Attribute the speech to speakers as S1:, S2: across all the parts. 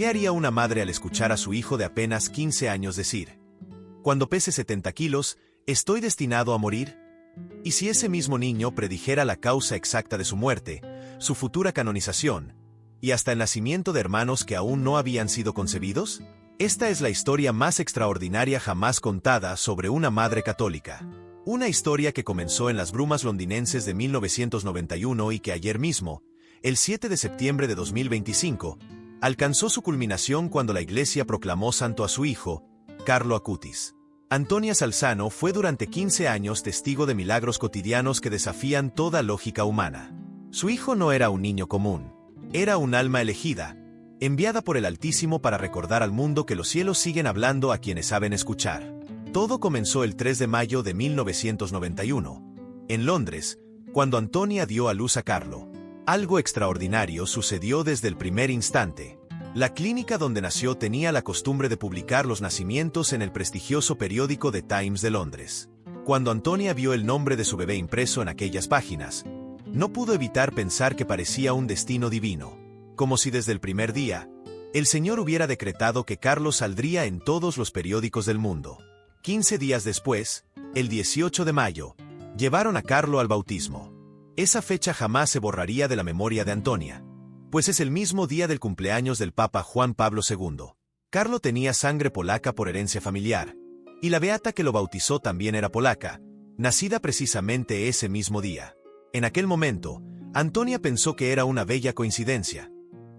S1: ¿Qué haría una madre al escuchar a su hijo de apenas 15 años decir: cuando pese 70 kilos, estoy destinado a morir? ¿Y si ese mismo niño predijera la causa exacta de su muerte, su futura canonización, y hasta el nacimiento de hermanos que aún no habían sido concebidos? Esta es la historia más extraordinaria jamás contada sobre una madre católica. Una historia que comenzó en las brumas londinenses de 1991 y que ayer mismo, el 7 de septiembre de 2025, alcanzó su culminación cuando la Iglesia proclamó santo a su hijo, Carlo Acutis. Antonia Salzano fue durante 15 años testigo de milagros cotidianos que desafían toda lógica humana. Su hijo no era un niño común, era un alma elegida, enviada por el Altísimo para recordar al mundo que los cielos siguen hablando a quienes saben escuchar. Todo comenzó el 3 de mayo de 1991, en Londres, cuando Antonia dio a luz a Carlo. Algo extraordinario sucedió desde el primer instante. La clínica donde nació tenía la costumbre de publicar los nacimientos en el prestigioso periódico The Times de Londres. Cuando Antonia vio el nombre de su bebé impreso en aquellas páginas, no pudo evitar pensar que parecía un destino divino, como si desde el primer día, el Señor hubiera decretado que Carlo saldría en todos los periódicos del mundo. 15 días después, el 18 de mayo, llevaron a Carlo al bautismo. Esa fecha jamás se borraría de la memoria de Antonia, pues es el mismo día del cumpleaños del Papa Juan Pablo II. Carlo tenía sangre polaca por herencia familiar, y la beata que lo bautizó también era polaca, nacida precisamente ese mismo día. En aquel momento, Antonia pensó que era una bella coincidencia,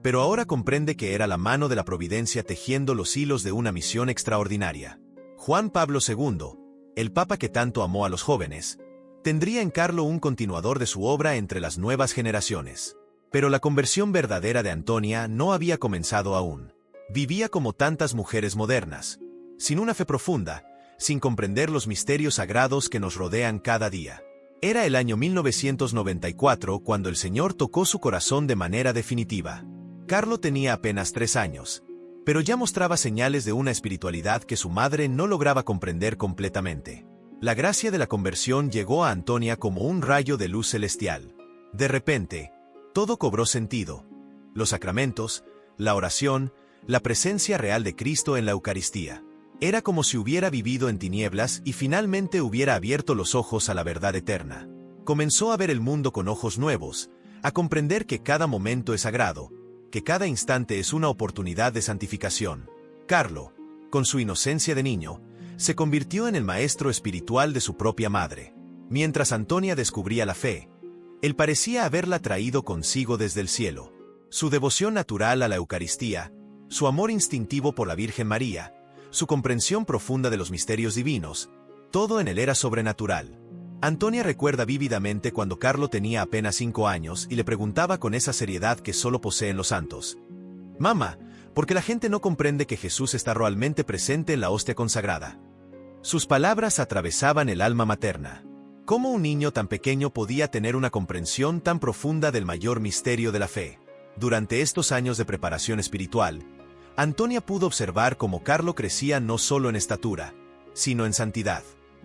S1: pero ahora comprende que era la mano de la providencia tejiendo los hilos de una misión extraordinaria. Juan Pablo II, el Papa que tanto amó a los jóvenes, tendría en Carlo un continuador de su obra entre las nuevas generaciones. Pero la conversión verdadera de Antonia no había comenzado aún. Vivía como tantas mujeres modernas, sin una fe profunda, sin comprender los misterios sagrados que nos rodean cada día. Era el año 1994 cuando el Señor tocó su corazón de manera definitiva. Carlo tenía apenas 3 años, pero ya mostraba señales de una espiritualidad que su madre no lograba comprender completamente. La gracia de la conversión llegó a Antonia como un rayo de luz celestial. De repente, todo cobró sentido. Los sacramentos, la oración, la presencia real de Cristo en la Eucaristía. Era como si hubiera vivido en tinieblas y finalmente hubiera abierto los ojos a la verdad eterna. Comenzó a ver el mundo con ojos nuevos, a comprender que cada momento es sagrado, que cada instante es una oportunidad de santificación. Carlo, con su inocencia de niño, se convirtió en el maestro espiritual de su propia madre. Mientras Antonia descubría la fe, él parecía haberla traído consigo desde el cielo. Su devoción natural a la Eucaristía, su amor instintivo por la Virgen María, su comprensión profunda de los misterios divinos, todo en él era sobrenatural. Antonia recuerda vívidamente cuando Carlo tenía apenas 5 años y le preguntaba con esa seriedad que solo poseen los santos: «Mamá, ¿por qué la gente no comprende que Jesús está realmente presente en la hostia consagrada?». Sus palabras atravesaban el alma materna. ¿Cómo un niño tan pequeño podía tener una comprensión tan profunda del mayor misterio de la fe? Durante estos años de preparación espiritual, Antonia pudo observar cómo Carlo crecía no solo en estatura, sino en santidad.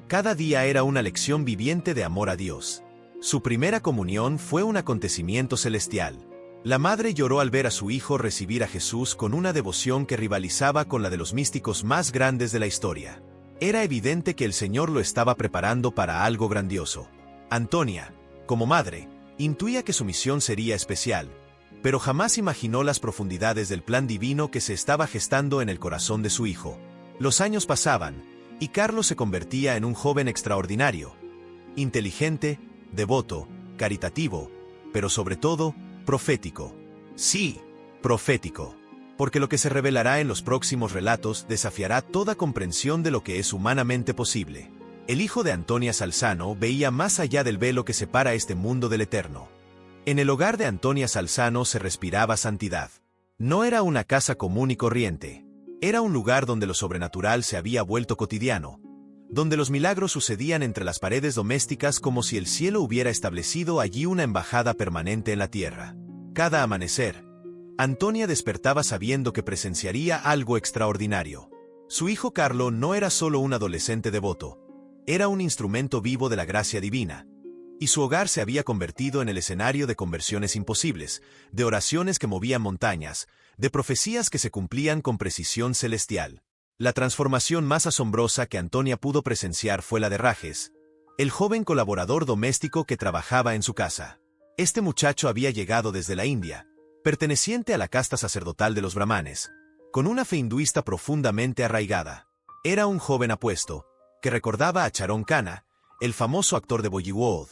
S1: Cada día era una lección viviente de amor a Dios. Su primera comunión fue un acontecimiento celestial. La madre lloró al ver a su hijo recibir a Jesús con una devoción que rivalizaba con la de los místicos más grandes de la historia. Era evidente que el Señor lo estaba preparando para algo grandioso. Antonia, como madre, intuía que su misión sería especial, pero jamás imaginó las profundidades del plan divino que se estaba gestando en el corazón de su hijo. Los años pasaban, y Carlos se convertía en un joven extraordinario, inteligente, devoto, caritativo, pero sobre todo, profético. Sí, profético. Porque lo que se revelará en los próximos relatos desafiará toda comprensión de lo que es humanamente posible. El hijo de Antonia Salzano veía más allá del velo que separa este mundo del eterno. En el hogar de Antonia Salzano se respiraba santidad. No era una casa común y corriente. Era un lugar donde lo sobrenatural se había vuelto cotidiano, donde los milagros sucedían entre las paredes domésticas como si el cielo hubiera establecido allí una embajada permanente en la tierra. Cada amanecer, Antonia despertaba sabiendo que presenciaría algo extraordinario. Su hijo Carlo no era solo un adolescente devoto, era un instrumento vivo de la gracia divina, y su hogar se había convertido en el escenario de conversiones imposibles, de oraciones que movían montañas, de profecías que se cumplían con precisión celestial. La transformación más asombrosa que Antonia pudo presenciar fue la de Rajes, el joven colaborador doméstico que trabajaba en su casa. Este muchacho había llegado desde la India, perteneciente a la casta sacerdotal de los brahmanes, con una fe hinduista profundamente arraigada. Era un joven apuesto, que recordaba a Charon Khanna, el famoso actor de Bollywood,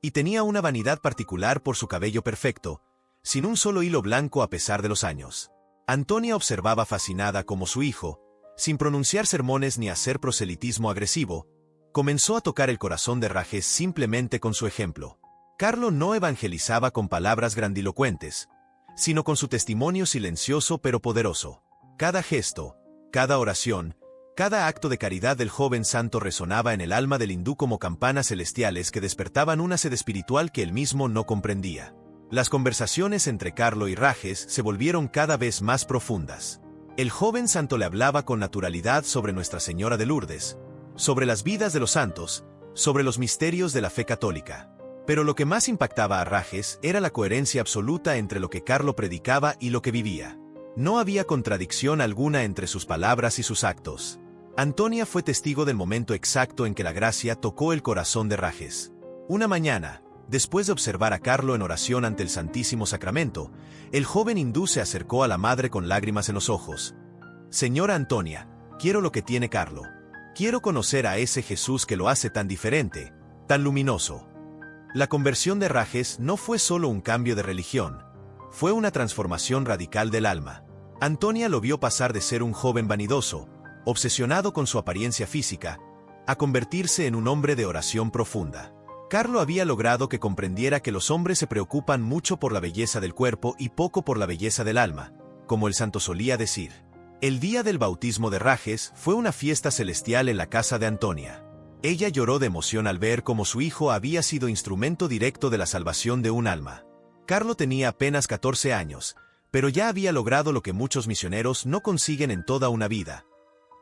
S1: y tenía una vanidad particular por su cabello perfecto, sin un solo hilo blanco a pesar de los años. Antonia observaba fascinada cómo su hijo, sin pronunciar sermones ni hacer proselitismo agresivo, comenzó a tocar el corazón de Rajes simplemente con su ejemplo. Carlo no evangelizaba con palabras grandilocuentes, sino con su testimonio silencioso pero poderoso. Cada gesto, cada oración, cada acto de caridad del joven santo resonaba en el alma del hindú como campanas celestiales que despertaban una sed espiritual que él mismo no comprendía. Las conversaciones entre Carlo y Rajes se volvieron cada vez más profundas. El joven santo le hablaba con naturalidad sobre Nuestra Señora de Lourdes, sobre las vidas de los santos, sobre los misterios de la fe católica. Pero lo que más impactaba a Rajes era la coherencia absoluta entre lo que Carlo predicaba y lo que vivía. No había contradicción alguna entre sus palabras y sus actos. Antonia fue testigo del momento exacto en que la gracia tocó el corazón de Rajes. Una mañana, después de observar a Carlo en oración ante el Santísimo Sacramento, el joven hindú se acercó a la madre con lágrimas en los ojos. «Señora Antonia, quiero lo que tiene Carlo. Quiero conocer a ese Jesús que lo hace tan diferente, tan luminoso». La conversión de Rajes no fue solo un cambio de religión, fue una transformación radical del alma. Antonia lo vio pasar de ser un joven vanidoso, obsesionado con su apariencia física, a convertirse en un hombre de oración profunda. Carlo había logrado que comprendiera que los hombres se preocupan mucho por la belleza del cuerpo y poco por la belleza del alma, como el santo solía decir. El día del bautismo de Rajes fue una fiesta celestial en la casa de Antonia. Ella lloró de emoción al ver cómo su hijo había sido instrumento directo de la salvación de un alma. Carlo tenía apenas 14 años, pero ya había logrado lo que muchos misioneros no consiguen en toda una vida.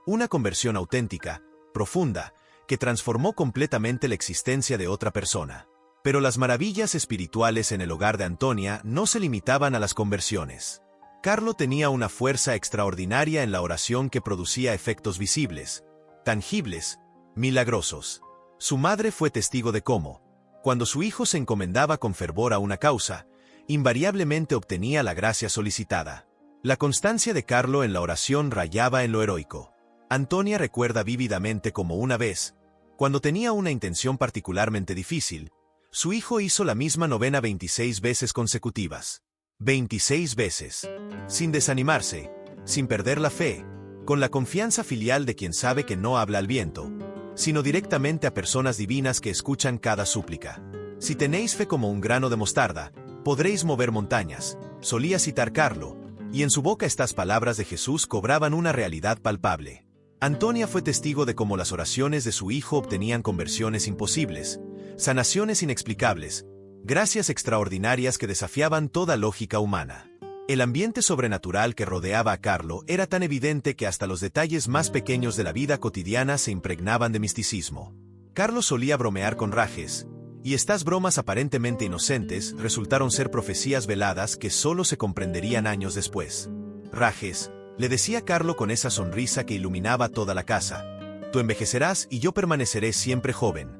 S1: Una conversión auténtica, profunda, que transformó completamente la existencia de otra persona. Pero las maravillas espirituales en el hogar de Antonia no se limitaban a las conversiones. Carlo tenía una fuerza extraordinaria en la oración que producía efectos visibles, tangibles, milagrosos. Su madre fue testigo de cómo, cuando su hijo se encomendaba con fervor a una causa, invariablemente obtenía la gracia solicitada. La constancia de Carlo en la oración rayaba en lo heroico. Antonia recuerda vívidamente cómo una vez, cuando tenía una intención particularmente difícil, su hijo hizo la misma novena 26 veces consecutivas. 26 veces. Sin desanimarse, sin perder la fe, con la confianza filial de quien sabe que no habla al viento, sino directamente a personas divinas que escuchan cada súplica. Si tenéis fe como un grano de mostarda, podréis mover montañas, solía citar Carlo, y en su boca estas palabras de Jesús cobraban una realidad palpable. Antonia fue testigo de cómo las oraciones de su hijo obtenían conversiones imposibles, sanaciones inexplicables, gracias extraordinarias que desafiaban toda lógica humana. El ambiente sobrenatural que rodeaba a Carlo era tan evidente que hasta los detalles más pequeños de la vida cotidiana se impregnaban de misticismo. Carlo solía bromear con Rajes, y estas bromas aparentemente inocentes resultaron ser profecías veladas que solo se comprenderían años después. Rajes, le decía Carlo con esa sonrisa que iluminaba toda la casa, tú envejecerás y yo permaneceré siempre joven.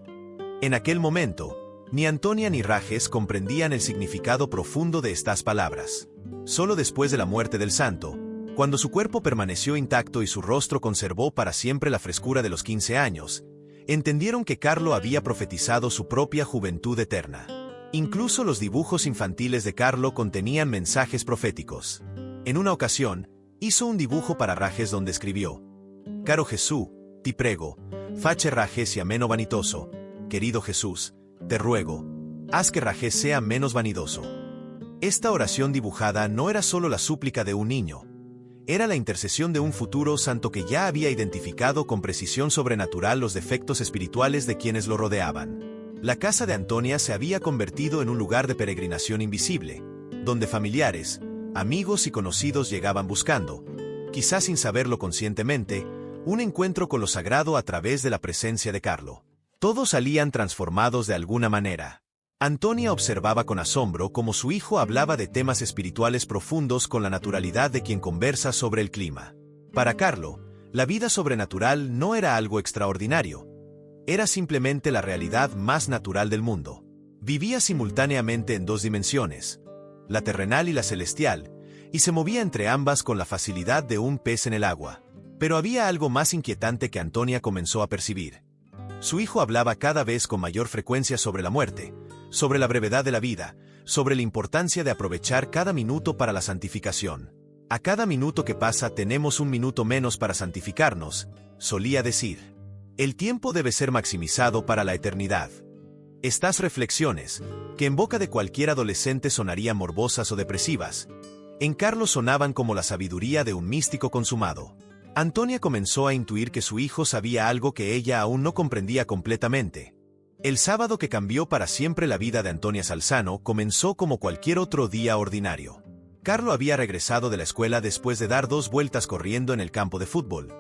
S1: En aquel momento, ni Antonia ni Rajes comprendían el significado profundo de estas palabras. Solo después de la muerte del santo, cuando su cuerpo permaneció intacto y su rostro conservó para siempre la frescura de los 15 años, entendieron que Carlo había profetizado su propia juventud eterna. Incluso los dibujos infantiles de Carlo contenían mensajes proféticos. En una ocasión, hizo un dibujo para Rajes donde escribió: «Caro Jesús, ti prego, face Rajes sia meno vanitoso. Querido Jesús, te ruego, haz que Rajes sea menos vanidoso». Esta oración dibujada no era solo la súplica de un niño, era la intercesión de un futuro santo que ya había identificado con precisión sobrenatural los defectos espirituales de quienes lo rodeaban. La casa de Antonia se había convertido en un lugar de peregrinación invisible, donde familiares, amigos y conocidos llegaban buscando, quizás sin saberlo conscientemente, un encuentro con lo sagrado a través de la presencia de Carlo. Todos salían transformados de alguna manera. Antonia observaba con asombro cómo su hijo hablaba de temas espirituales profundos con la naturalidad de quien conversa sobre el clima. Para Carlo, la vida sobrenatural no era algo extraordinario. Era simplemente la realidad más natural del mundo. Vivía simultáneamente en dos dimensiones, la terrenal y la celestial, y se movía entre ambas con la facilidad de un pez en el agua. Pero había algo más inquietante que Antonia comenzó a percibir. Su hijo hablaba cada vez con mayor frecuencia sobre la muerte, sobre la brevedad de la vida, sobre la importancia de aprovechar cada minuto para la santificación. A cada minuto que pasa tenemos un minuto menos para santificarnos, solía decir. El tiempo debe ser maximizado para la eternidad. Estas reflexiones, que en boca de cualquier adolescente sonarían morbosas o depresivas, en Carlo sonaban como la sabiduría de un místico consumado. Antonia comenzó a intuir que su hijo sabía algo que ella aún no comprendía completamente. El sábado que cambió para siempre la vida de Antonia Salzano comenzó como cualquier otro día ordinario. Carlo había regresado de la escuela después de dar 2 vueltas corriendo en el campo de fútbol.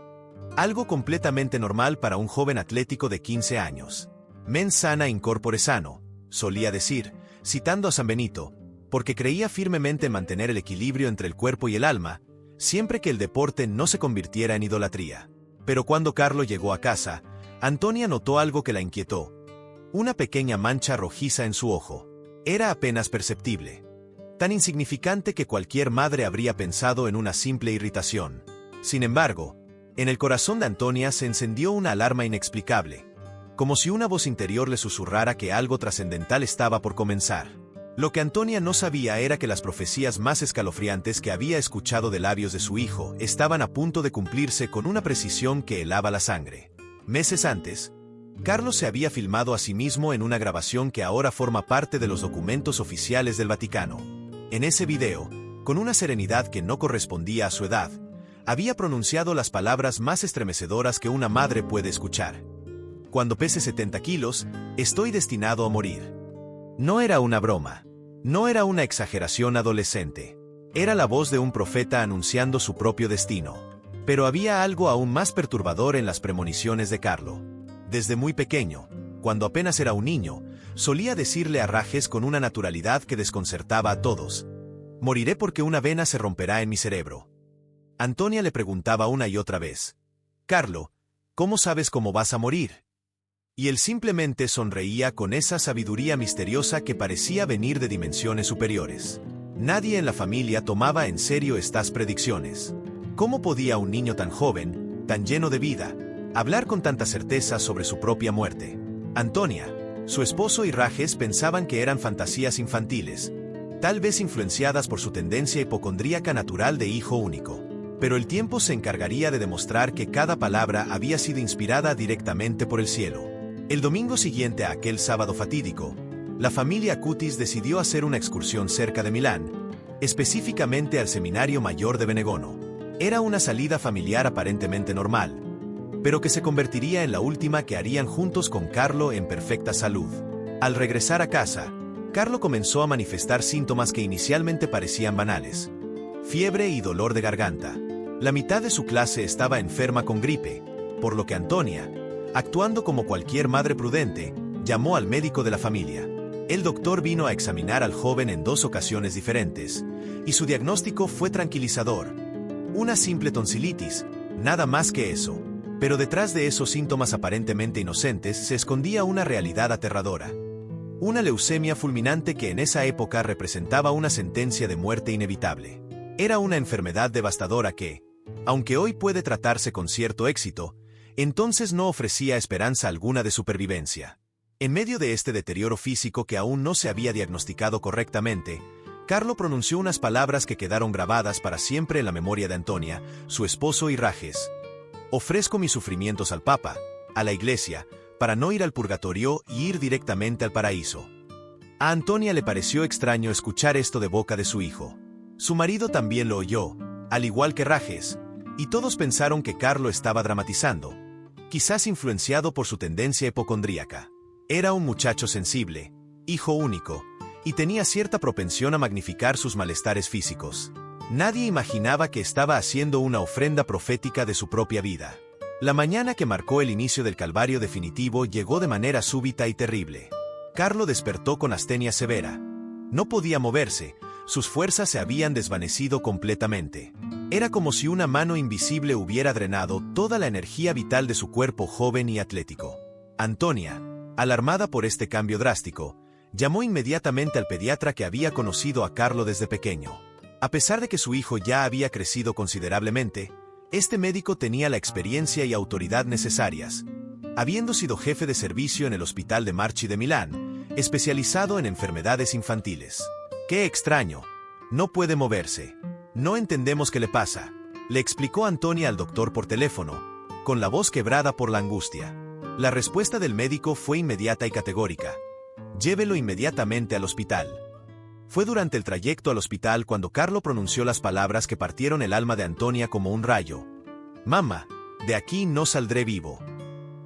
S1: Algo completamente normal para un joven atlético de 15 años. Mens sana in corpore sano, solía decir, citando a San Benito, porque creía firmemente en mantener el equilibrio entre el cuerpo y el alma, siempre que el deporte no se convirtiera en idolatría. Pero cuando Carlo llegó a casa, Antonia notó algo que la inquietó. Una pequeña mancha rojiza en su ojo. Era apenas perceptible. Tan insignificante que cualquier madre habría pensado en una simple irritación. Sin embargo, en el corazón de Antonia se encendió una alarma inexplicable, como si una voz interior le susurrara que algo trascendental estaba por comenzar. Lo que Antonia no sabía era que las profecías más escalofriantes que había escuchado de labios de su hijo estaban a punto de cumplirse con una precisión que helaba la sangre. Meses antes, Carlos se había filmado a sí mismo en una grabación que ahora forma parte de los documentos oficiales del Vaticano. En ese video, con una serenidad que no correspondía a su edad, había pronunciado las palabras más estremecedoras que una madre puede escuchar. Cuando pese 70 kilos, estoy destinado a morir. No era una broma. No era una exageración adolescente. Era la voz de un profeta anunciando su propio destino. Pero había algo aún más perturbador en las premoniciones de Carlo. Desde muy pequeño, cuando apenas era un niño, solía decirle a Rajes con una naturalidad que desconcertaba a todos: moriré porque una vena se romperá en mi cerebro. Antonia le preguntaba una y otra vez: Carlo, ¿cómo sabes cómo vas a morir? Y él simplemente sonreía con esa sabiduría misteriosa que parecía venir de dimensiones superiores. Nadie en la familia tomaba en serio estas predicciones. ¿Cómo podía un niño tan joven, tan lleno de vida, hablar con tanta certeza sobre su propia muerte? Antonia, su esposo y Rajes pensaban que eran fantasías infantiles, tal vez influenciadas por su tendencia hipocondríaca natural de hijo único. Pero el tiempo se encargaría de demostrar que cada palabra había sido inspirada directamente por el cielo. El domingo siguiente a aquel sábado fatídico, la familia Cutis decidió hacer una excursión cerca de Milán, específicamente al Seminario Mayor de Benegono. Era una salida familiar aparentemente normal, pero que se convertiría en la última que harían juntos con Carlo en perfecta salud. Al regresar a casa, Carlo comenzó a manifestar síntomas que inicialmente parecían banales: fiebre y dolor de garganta. La mitad de su clase estaba enferma con gripe, por lo que Antonia, actuando como cualquier madre prudente, llamó al médico de la familia. El doctor vino a examinar al joven en 2 ocasiones diferentes, y su diagnóstico fue tranquilizador: una simple tonsilitis, nada más que eso. Pero detrás de esos síntomas aparentemente inocentes se escondía una realidad aterradora. Una leucemia fulminante que en esa época representaba una sentencia de muerte inevitable. Era una enfermedad devastadora que, aunque hoy puede tratarse con cierto éxito, entonces no ofrecía esperanza alguna de supervivencia. En medio de este deterioro físico que aún no se había diagnosticado correctamente, Carlo pronunció unas palabras que quedaron grabadas para siempre en la memoria de Antonia, su esposo y Rajes: ofrezco mis sufrimientos al Papa, a la Iglesia, para no ir al purgatorio y ir directamente al paraíso. A Antonia le pareció extraño escuchar esto de boca de su hijo. Su marido también lo oyó, al igual que Rajes, y todos pensaron que Carlo estaba dramatizando, quizás influenciado por su tendencia hipocondríaca. Era un muchacho sensible, hijo único, y tenía cierta propensión a magnificar sus malestares físicos. Nadie imaginaba que estaba haciendo una ofrenda profética de su propia vida. La mañana que marcó el inicio del calvario definitivo llegó de manera súbita y terrible. Carlo despertó con astenia severa. No podía moverse, sus fuerzas se habían desvanecido completamente. Era como si una mano invisible hubiera drenado toda la energía vital de su cuerpo joven y atlético. Antonia, alarmada por este cambio drástico, llamó inmediatamente al pediatra que había conocido a Carlo desde pequeño. A pesar de que su hijo ya había crecido considerablemente, este médico tenía la experiencia y autoridad necesarias, habiendo sido jefe de servicio en el Hospital de Marchi de Milán, especializado en enfermedades infantiles. ¡Qué extraño! No puede moverse. No entendemos qué le pasa, le explicó Antonia al doctor por teléfono, con la voz quebrada por la angustia. La respuesta del médico fue inmediata y categórica. Llévelo inmediatamente al hospital. Fue durante el trayecto al hospital cuando Carlo pronunció las palabras que partieron el alma de Antonia como un rayo. «Mamá, de aquí no saldré vivo».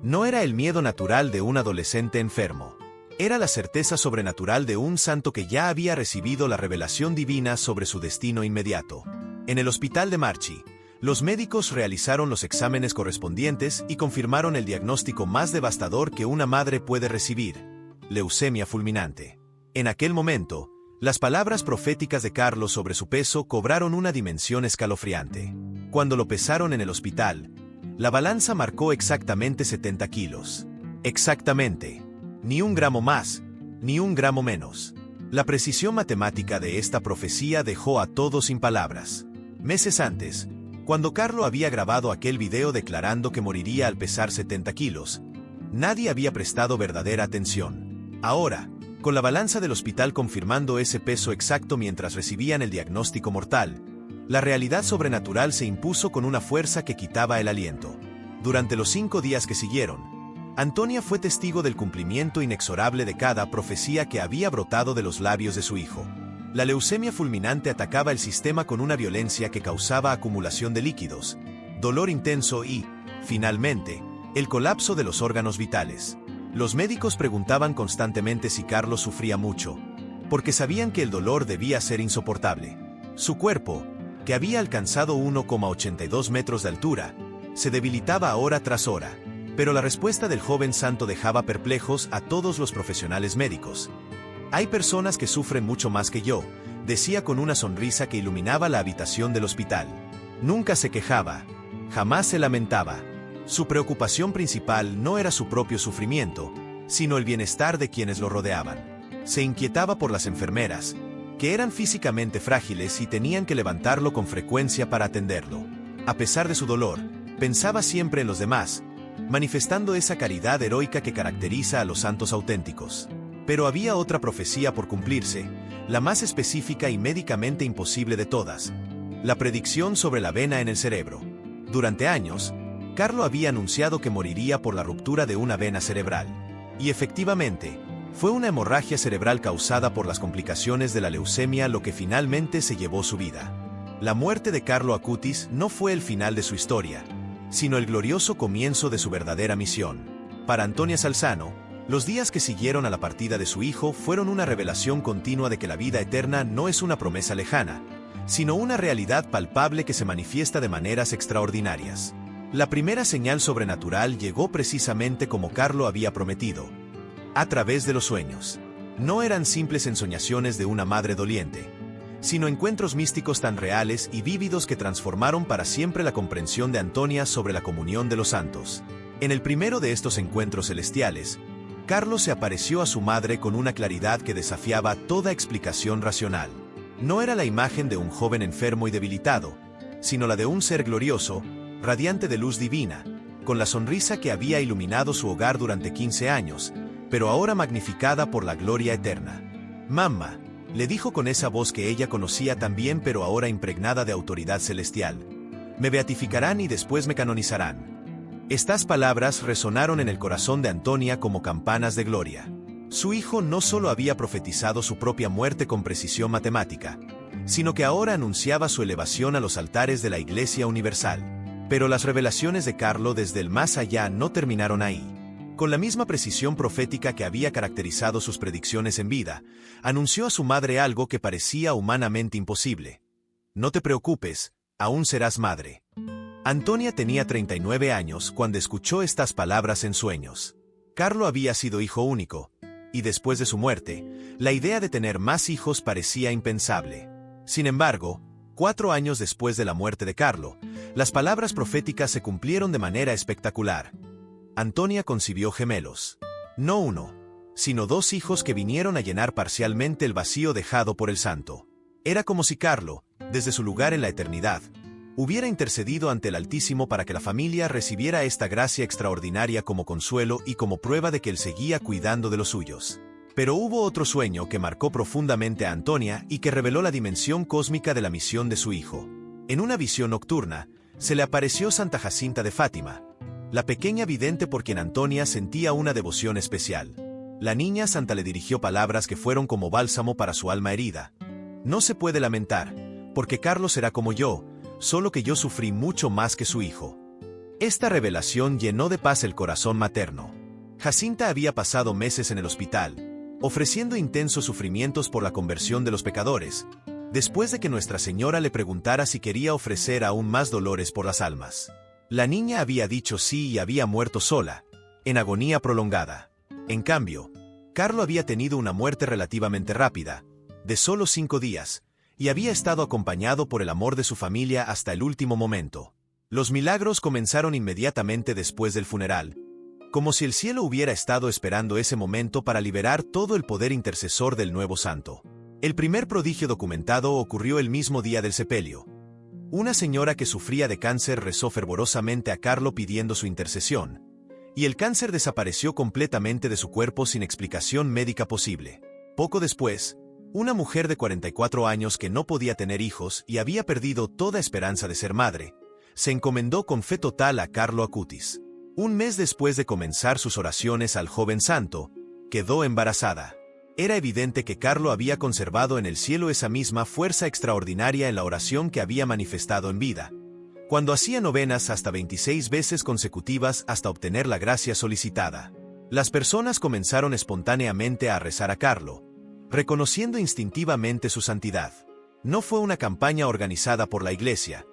S1: No era el miedo natural de un adolescente enfermo. Era la certeza sobrenatural de un santo que ya había recibido la revelación divina sobre su destino inmediato. En el hospital de Marchi, los médicos realizaron los exámenes correspondientes y confirmaron el diagnóstico más devastador que una madre puede recibir: leucemia fulminante. En aquel momento, las palabras proféticas de Carlo sobre su peso cobraron una dimensión escalofriante. Cuando lo pesaron en el hospital, la balanza marcó exactamente 70 kilos. Exactamente. Ni un gramo más, ni un gramo menos. La precisión matemática de esta profecía dejó a todos sin palabras. Meses antes, cuando Carlo había grabado aquel video declarando que moriría al pesar 70 kilos, nadie había prestado verdadera atención. Ahora, con la balanza del hospital confirmando ese peso exacto mientras recibían el diagnóstico mortal, la realidad sobrenatural se impuso con una fuerza que quitaba el aliento. Durante los 5 días que siguieron, Antonia fue testigo del cumplimiento inexorable de cada profecía que había brotado de los labios de su hijo. La leucemia fulminante atacaba el sistema con una violencia que causaba acumulación de líquidos, dolor intenso y, finalmente, el colapso de los órganos vitales. Los médicos preguntaban constantemente si Carlos sufría mucho, porque sabían que el dolor debía ser insoportable. Su cuerpo, que había alcanzado 1,82 metros de altura, se debilitaba hora tras hora, pero la respuesta del joven santo dejaba perplejos a todos los profesionales médicos. «Hay personas que sufren mucho más que yo», decía con una sonrisa que iluminaba la habitación del hospital. Nunca se quejaba, jamás se lamentaba. Su preocupación principal no era su propio sufrimiento, sino el bienestar de quienes lo rodeaban. Se inquietaba por las enfermeras, que eran físicamente frágiles y tenían que levantarlo con frecuencia para atenderlo. A pesar de su dolor, pensaba siempre en los demás, manifestando esa caridad heroica que caracteriza a los santos auténticos. Pero había otra profecía por cumplirse, la más específica y médicamente imposible de todas: la predicción sobre la vena en el cerebro. Durante años, Carlo había anunciado que moriría por la ruptura de una vena cerebral. Y efectivamente, fue una hemorragia cerebral causada por las complicaciones de la leucemia lo que finalmente se llevó su vida. La muerte de Carlo Acutis no fue el final de su historia, sino el glorioso comienzo de su verdadera misión. Para Antonia Salzano, los días que siguieron a la partida de su hijo fueron una revelación continua de que la vida eterna no es una promesa lejana, sino una realidad palpable que se manifiesta de maneras extraordinarias. La primera señal sobrenatural llegó precisamente como Carlo había prometido: a través de los sueños. No eran simples ensoñaciones de una madre doliente, sino encuentros místicos tan reales y vívidos que transformaron para siempre la comprensión de Antonia sobre la comunión de los santos. En el primero de estos encuentros celestiales, Carlo se apareció a su madre con una claridad que desafiaba toda explicación racional. No era la imagen de un joven enfermo y debilitado, sino la de un ser glorioso, radiante de luz divina, con la sonrisa que había iluminado su hogar durante 15 años, pero ahora magnificada por la gloria eterna. «Mamá», le dijo con esa voz que ella conocía también pero ahora impregnada de autoridad celestial, «me beatificarán y después me canonizarán». Estas palabras resonaron en el corazón de Antonia como campanas de gloria. Su hijo no solo había profetizado su propia muerte con precisión matemática, sino que ahora anunciaba su elevación a los altares de la Iglesia Universal. Pero las revelaciones de Carlo desde el más allá no terminaron ahí. Con la misma precisión profética que había caracterizado sus predicciones en vida, anunció a su madre algo que parecía humanamente imposible. «No te preocupes, aún serás madre». Antonia tenía 39 años cuando escuchó estas palabras en sueños. Carlo había sido hijo único, y después de su muerte, la idea de tener más hijos parecía impensable. Sin embargo, 4 años después de la muerte de Carlo, las palabras proféticas se cumplieron de manera espectacular. Antonia concibió gemelos. No uno, sino 2 hijos que vinieron a llenar parcialmente el vacío dejado por el santo. Era como si Carlo, desde su lugar en la eternidad, hubiera intercedido ante el Altísimo para que la familia recibiera esta gracia extraordinaria como consuelo y como prueba de que él seguía cuidando de los suyos. Pero hubo otro sueño que marcó profundamente a Antonia y que reveló la dimensión cósmica de la misión de su hijo. En una visión nocturna, se le apareció Santa Jacinta de Fátima, la pequeña vidente por quien Antonia sentía una devoción especial. La niña santa le dirigió palabras que fueron como bálsamo para su alma herida. No se puede lamentar, porque Carlos será como yo, solo que yo sufrí mucho más que su hijo. Esta revelación llenó de paz el corazón materno. Jacinta había pasado meses en el hospital, ofreciendo intensos sufrimientos por la conversión de los pecadores, después de que Nuestra Señora le preguntara si quería ofrecer aún más dolores por las almas. La niña había dicho sí y había muerto sola, en agonía prolongada. En cambio, Carlo había tenido una muerte relativamente rápida, de solo 5 días, y había estado acompañado por el amor de su familia hasta el último momento. Los milagros comenzaron inmediatamente después del funeral, como si el cielo hubiera estado esperando ese momento para liberar todo el poder intercesor del nuevo santo. El primer prodigio documentado ocurrió el mismo día del sepelio. Una señora que sufría de cáncer rezó fervorosamente a Carlo pidiendo su intercesión, y el cáncer desapareció completamente de su cuerpo sin explicación médica posible. Poco después, una mujer de 44 años que no podía tener hijos y había perdido toda esperanza de ser madre, se encomendó con fe total a Carlo Acutis. Un mes después de comenzar sus oraciones al joven santo, quedó embarazada. Era evidente que Carlo había conservado en el cielo esa misma fuerza extraordinaria en la oración que había manifestado en vida, cuando hacía novenas hasta 26 veces consecutivas hasta obtener la gracia solicitada. Las personas comenzaron espontáneamente a rezar a Carlo, reconociendo instintivamente su santidad. No fue una campaña organizada por la Iglesia,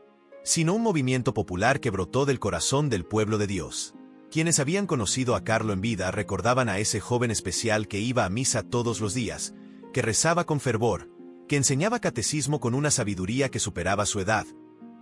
S1: sino un movimiento popular que brotó del corazón del pueblo de Dios. Quienes habían conocido a Carlo en vida recordaban a ese joven especial que iba a misa todos los días, que rezaba con fervor, que enseñaba catecismo con una sabiduría que superaba su edad,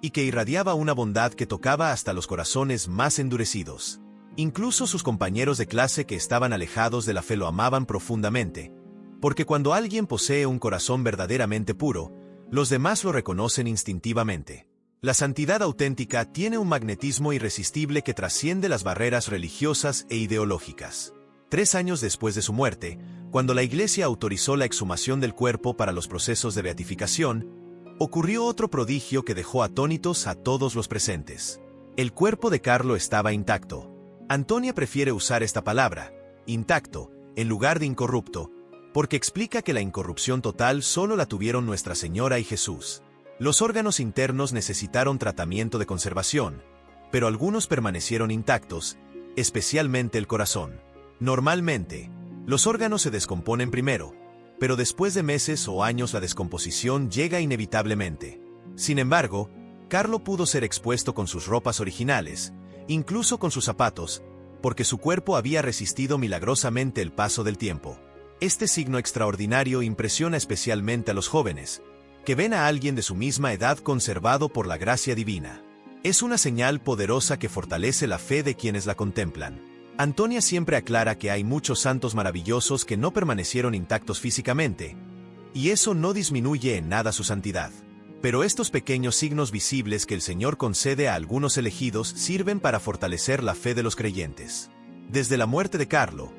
S1: y que irradiaba una bondad que tocaba hasta los corazones más endurecidos. Incluso sus compañeros de clase que estaban alejados de la fe lo amaban profundamente, porque cuando alguien posee un corazón verdaderamente puro, los demás lo reconocen instintivamente. La santidad auténtica tiene un magnetismo irresistible que trasciende las barreras religiosas e ideológicas. 3 años después de su muerte, cuando la Iglesia autorizó la exhumación del cuerpo para los procesos de beatificación, ocurrió otro prodigio que dejó atónitos a todos los presentes. El cuerpo de Carlo estaba intacto. Antonia prefiere usar esta palabra, intacto, en lugar de incorrupto, porque explica que la incorrupción total solo la tuvieron Nuestra Señora y Jesús. Los órganos internos necesitaron tratamiento de conservación, pero algunos permanecieron intactos, especialmente el corazón. Normalmente, los órganos se descomponen primero, pero después de meses o años la descomposición llega inevitablemente. Sin embargo, Carlo pudo ser expuesto con sus ropas originales, incluso con sus zapatos, porque su cuerpo había resistido milagrosamente el paso del tiempo. Este signo extraordinario impresiona especialmente a los jóvenes, que ven a alguien de su misma edad conservado por la gracia divina. Es una señal poderosa que fortalece la fe de quienes la contemplan. Antonia siempre aclara que hay muchos santos maravillosos que no permanecieron intactos físicamente, y eso no disminuye en nada su santidad. Pero estos pequeños signos visibles que el Señor concede a algunos elegidos sirven para fortalecer la fe de los creyentes. Desde la muerte de Carlo,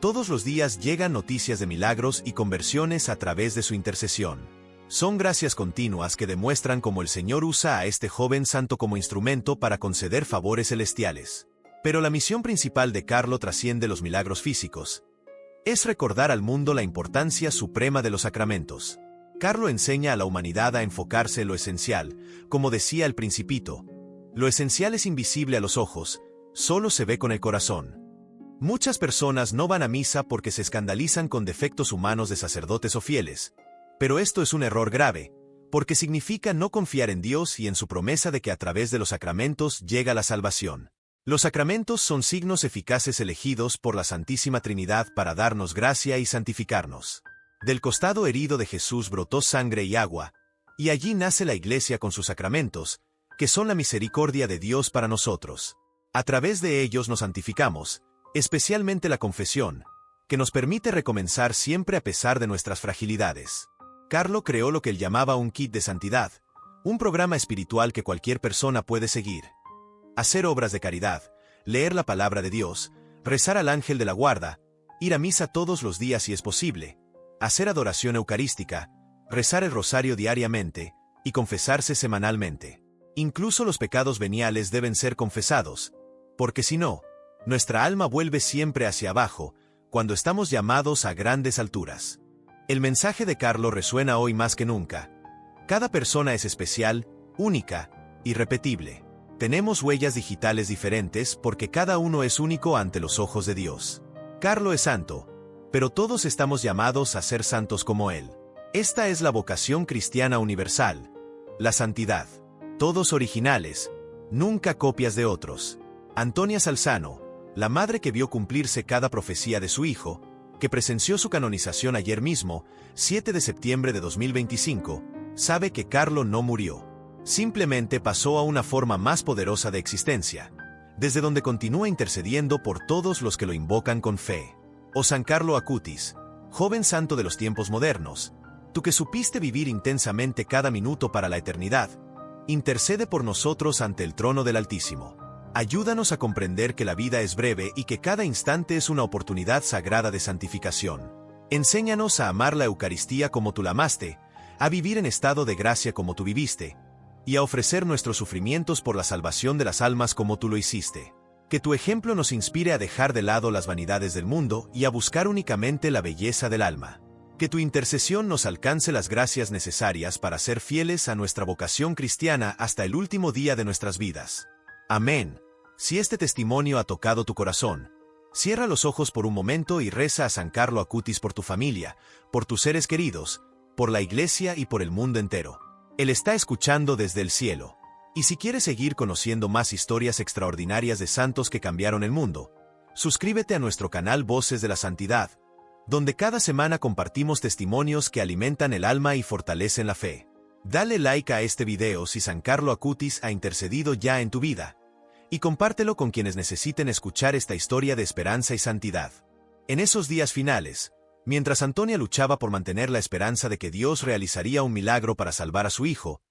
S1: todos los días llegan noticias de milagros y conversiones a través de su intercesión. Son gracias continuas que demuestran cómo el Señor usa a este joven santo como instrumento para conceder favores celestiales. Pero la misión principal de Carlo trasciende los milagros físicos. Es recordar al mundo la importancia suprema de los sacramentos. Carlo enseña a la humanidad a enfocarse en lo esencial, como decía el Principito. Lo esencial es invisible a los ojos, solo se ve con el corazón. Muchas personas no van a misa porque se escandalizan con defectos humanos de sacerdotes o fieles. Pero esto es un error grave, porque significa no confiar en Dios y en su promesa de que a través de los sacramentos llega la salvación. Los sacramentos son signos eficaces elegidos por la Santísima Trinidad para darnos gracia y santificarnos. Del costado herido de Jesús brotó sangre y agua, y allí nace la Iglesia con sus sacramentos, que son la misericordia de Dios para nosotros. A través de ellos nos santificamos, especialmente la confesión, que nos permite recomenzar siempre a pesar de nuestras fragilidades. Carlo creó lo que él llamaba un kit de santidad, un programa espiritual que cualquier persona puede seguir. Hacer obras de caridad, leer la palabra de Dios, rezar al ángel de la guarda, ir a misa todos los días si es posible, hacer adoración eucarística, rezar el rosario diariamente y confesarse semanalmente. Incluso los pecados veniales deben ser confesados, porque si no, nuestra alma vuelve siempre hacia abajo, cuando estamos llamados a grandes alturas. El mensaje de Carlo resuena hoy más que nunca. Cada persona es especial, única, irrepetible. Tenemos huellas digitales diferentes porque cada uno es único ante los ojos de Dios. Carlo es santo, pero todos estamos llamados a ser santos como él. Esta es la vocación cristiana universal, la santidad. Todos originales, nunca copias de otros. Antonia Salzano, la madre que vio cumplirse cada profecía de su hijo, que presenció su canonización ayer mismo, 7 de septiembre de 2025, sabe que Carlo no murió. Simplemente pasó a una forma más poderosa de existencia, desde donde continúa intercediendo por todos los que lo invocan con fe. Oh San Carlo Acutis, joven santo de los tiempos modernos, tú que supiste vivir intensamente cada minuto para la eternidad, intercede por nosotros ante el trono del Altísimo. Ayúdanos a comprender que la vida es breve y que cada instante es una oportunidad sagrada de santificación. Enséñanos a amar la Eucaristía como tú la amaste, a vivir en estado de gracia como tú viviste, y a ofrecer nuestros sufrimientos por la salvación de las almas como tú lo hiciste. Que tu ejemplo nos inspire a dejar de lado las vanidades del mundo y a buscar únicamente la belleza del alma. Que tu intercesión nos alcance las gracias necesarias para ser fieles a nuestra vocación cristiana hasta el último día de nuestras vidas. Amén. Si este testimonio ha tocado tu corazón, cierra los ojos por un momento y reza a San Carlo Acutis por tu familia, por tus seres queridos, por la Iglesia y por el mundo entero. Él está escuchando desde el cielo. Y si quieres seguir conociendo más historias extraordinarias de santos que cambiaron el mundo, suscríbete a nuestro canal Voces de la Santidad, donde cada semana compartimos testimonios que alimentan el alma y fortalecen la fe. Dale like a este video si San Carlo Acutis ha intercedido ya en tu vida, y compártelo con quienes necesiten escuchar esta historia de esperanza y santidad. En esos días finales, mientras Antonia luchaba por mantener la esperanza de que Dios realizaría un milagro para salvar a su hijo,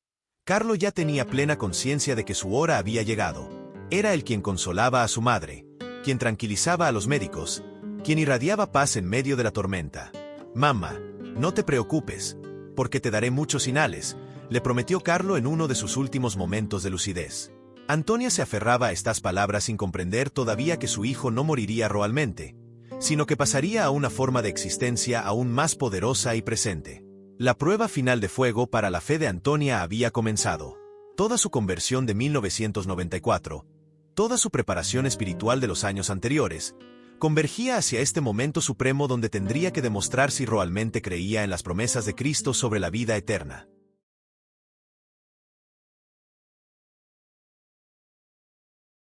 S1: Carlo ya tenía plena conciencia de que su hora había llegado. Era él quien consolaba a su madre, quien tranquilizaba a los médicos, quien irradiaba paz en medio de la tormenta. «Mamá, no te preocupes, porque te daré muchos señales», le prometió Carlo en uno de sus últimos momentos de lucidez. Antonia se aferraba a estas palabras sin comprender todavía que su hijo no moriría realmente, sino que pasaría a una forma de existencia aún más poderosa y presente. La prueba final de fuego para la fe de Antonia había comenzado. Toda su conversión de 1994, toda su preparación espiritual de los años anteriores, convergía hacia este momento supremo donde tendría que demostrar si realmente creía en las promesas de Cristo sobre la vida eterna.